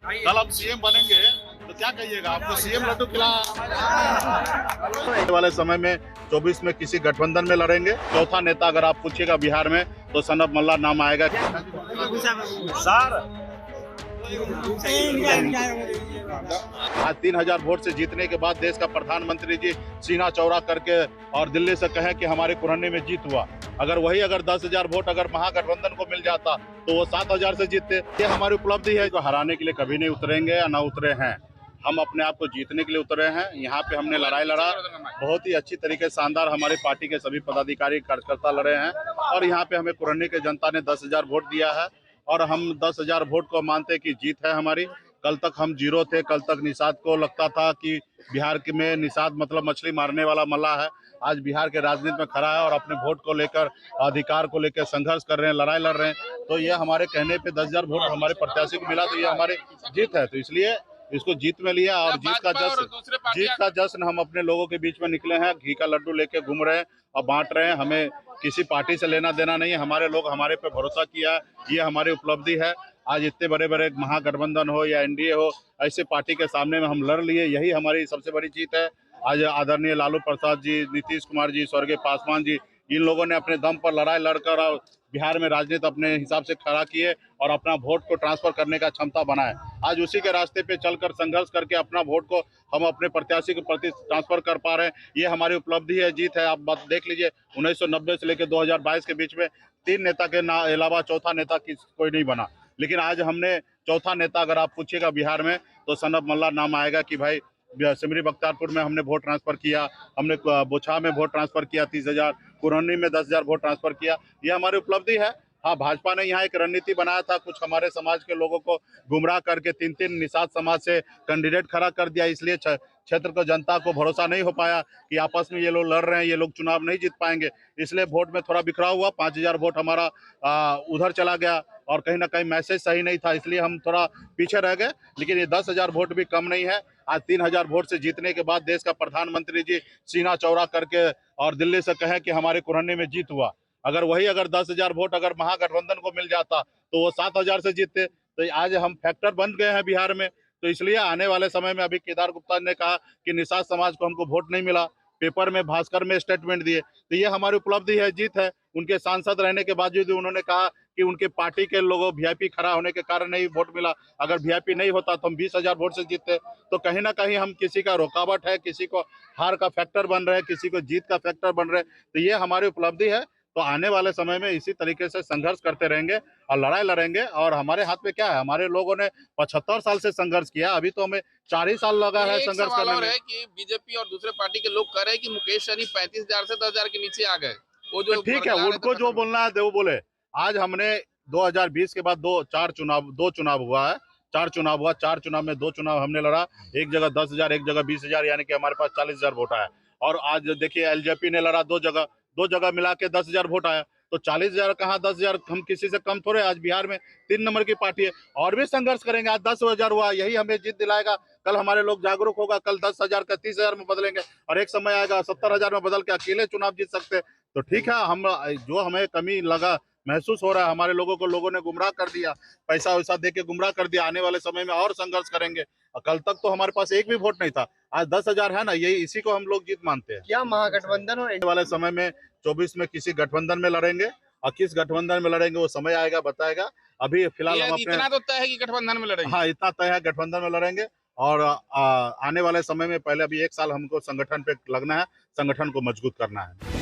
कल आप सीएम बनेंगे तो क्या कहिएगा? आपको सीएम लड्डू खिला आने वाले समय में 24 में किसी गठबंधन में लड़ेंगे। चौथा नेता अगर आप पूछिएगा बिहार में तो सनब मल्ला नाम आएगा। सर आज 3000 वोट से जीतने के बाद देश का प्रधानमंत्री जी सीना चौड़ा करके और दिल्ली से कहें कि हमारे कुरहनी में जीत हुआ। अगर 10,000 वोट अगर महागठबंधन को मिल जाता तो वो 7,000 से जीतते। ये हमारी उपलब्धि है। जो हराने के लिए कभी नहीं उतरेंगे या ना उतरे हैं, हम अपने आप को जीतने के लिए उतरे हैं। यहाँ पे हमने लड़ाई लड़ा, बहुत ही अच्छी तरीके शानदार हमारी पार्टी के सभी पदाधिकारी कार्यकर्ता लड़े हैं और यहाँ पे हमें कुरहनी के जनता ने 10,000 वोट दिया है और हम 10,000 वोट को मानते कि जीत है हमारी। कल तक हम जीरो थे। कल तक निषाद को लगता था कि बिहार में निषाद मतलब मछली मारने वाला मल्ला है। आज बिहार के राजनीति में खड़ा है और अपने वोट को लेकर, अधिकार को लेकर संघर्ष कर रहे हैं, लड़ाई लड़ रहे हैं। तो ये हमारे कहने पे 10,000 वोट हमारे प्रत्याशी को मिला तो ये हमारी जीत है। तो इसलिए इसको जीत में लिया और जीत का जश्न हम अपने लोगों के बीच में निकले हैं। घी का लड्डू लेके घूम रहे हैं और बांट रहे हैं। हमें किसी पार्टी से लेना देना नहीं है। हमारे लोग हमारे पे भरोसा किया है, ये हमारी उपलब्धि है। आज इतने बड़े बड़े महागठबंधन हो या एनडीए हो, ऐसे पार्टी के सामने में हम लड़ लिए, यही हमारी सबसे बड़ी जीत है। आज आदरणीय लालू प्रसाद जी, नीतीश कुमार जी, स्वर्गीय पासवान जी, इन लोगों ने अपने दम पर लड़ाई लड़कर और बिहार में राजनीति अपने हिसाब से खड़ा किए और अपना वोट को ट्रांसफर करने का क्षमता बनाए। आज उसी के रास्ते पे चलकर संघर्ष करके अपना वोट को हम अपने प्रत्याशी के प्रति ट्रांसफर कर पा रहे हैं। ये हमारी उपलब्धि है, जीत है। आप बात देख लीजिए, 1990 से लेकर 2022 के बीच में 3 नेता के अलावा चौथा नेता कोई नहीं बना। लेकिन आज हमने चौथा नेता अगर आप पूछिएगा बिहार में तो सनब मल्ला नाम आएगा कि भाई सिमरी बख्तियारपुर में हमने वोट ट्रांसफर किया, हमने बोछा में वोट ट्रांसफर किया 30,000, कुरहनी में 10,000 वोट ट्रांसफर किया। ये हमारी उपलब्धि है। हाँ, भाजपा ने यहाँ एक रणनीति बनाया था, कुछ हमारे समाज के लोगों को गुमराह करके 3-3 निषाद समाज से कैंडिडेट खड़ा कर दिया। इसलिए क्षेत्र को जनता को भरोसा नहीं हो पाया कि आपस में ये लोग लड़ रहे हैं, ये लोग चुनाव नहीं जीत पाएंगे। इसलिए वोट में थोड़ा बिखरा हुआ, 5,000 वोट हमारा उधर चला गया और कहीं ना कहीं मैसेज सही नहीं था, इसलिए हम थोड़ा पीछे रह गए। लेकिन ये 10,000 वोट भी कम नहीं है। आज 3,000 वोट से जीतने के बाद देश का प्रधानमंत्री जी सीना चौड़ा करके और दिल्ली से कहें कि हमारे कुरहनी में जीत हुआ। अगर 10,000 वोट अगर महागठबंधन को मिल जाता तो वो 7,000 से जीतते। तो आज हम फैक्टर बन गए हैं बिहार में। तो इसलिए आने वाले समय में अभी केदार गुप्ता ने कहा कि निषाद समाज को हमको वोट नहीं मिला, पेपर में भास्कर में स्टेटमेंट दिए। तो ये हमारी उपलब्धि है, जीत है। उनके सांसद रहने के बावजूद उन्होंने कहा कि उनके पार्टी के लोगों वीआईपी खड़ा होने के कारण नहीं वोट मिला। अगर वीआईपी नहीं होता तो हम 20,000 वोट से जीतते। तो कहीं ना कहीं हम किसी का रुकावट है, किसी को हार का फैक्टर बन रहे हैं, किसी को जीत का फैक्टर बन रहे हैं। तो ये हमारी उपलब्धि है। तो आने वाले समय में इसी तरीके से संघर्ष करते रहेंगे और लड़ाई लड़ेंगे। और हमारे हाथ में क्या है, हमारे लोगों ने 75 साल से संघर्ष किया, अभी तो हमें 4 ही साल लगा है संघर्ष करने में। कि बीजेपी और दूसरे पार्टी के लोग कह रहे हैं कि मुकेश सहनी 35,000 से 10,000 के नीचे आ गए। वो जो ठीक है, उनको जो बोलना है वो बोले। आज हमने 2020 के बाद 2 चुनाव हुआ है। 4 चुनाव हुआ, 4 चुनाव में 2 चुनाव हमने लड़ा। एक जगह 10,000, एक जगह 20,000, यानी कि हमारे पास 40,000 वोट आया। और आज देखिए एलजेपी ने लड़ा 2 जगह मिला के 10,000 वोट आया। तो 40,000 कहाँ 10,000, हम किसी से कम थोड़े। आज बिहार में 3 नंबर की पार्टी है और भी संघर्ष करेंगे। आज 10,000 हुआ, यही हमें जीत दिलाएगा। कल हमारे लोग जागरूक होगा, कल 10,000 का 30,000 में बदलेंगे और एक समय आएगा 70,000 में बदल के अकेले चुनाव जीत सकते। तो ठीक है, हम जो हमें कमी लगा महसूस हो रहा है, हमारे लोगों को लोगों ने गुमराह कर दिया, पैसा वैसा दे के गुमराह कर दिया। आने वाले समय में और संघर्ष करेंगे। और कल तक तो हमारे पास एक भी वोट नहीं था, आज 10,000 है ना, यही इसी को हम लोग जीत मानते हैं। क्या महागठबंधन और आने वाले समय में 24 में किसी गठबंधन में लड़ेंगे और किस गठबंधन में लड़ेंगे वो समय आएगा, बताएगा। अभी फिलहाल हम अपने इतना तो तय है कि गठबंधन में लड़ेंगे। हाँ, इतना तय है, गठबंधन में लड़ेंगे। और आने वाले समय में पहले अभी 1 साल हमको संगठन पे लगना है, संगठन को मजबूत करना है।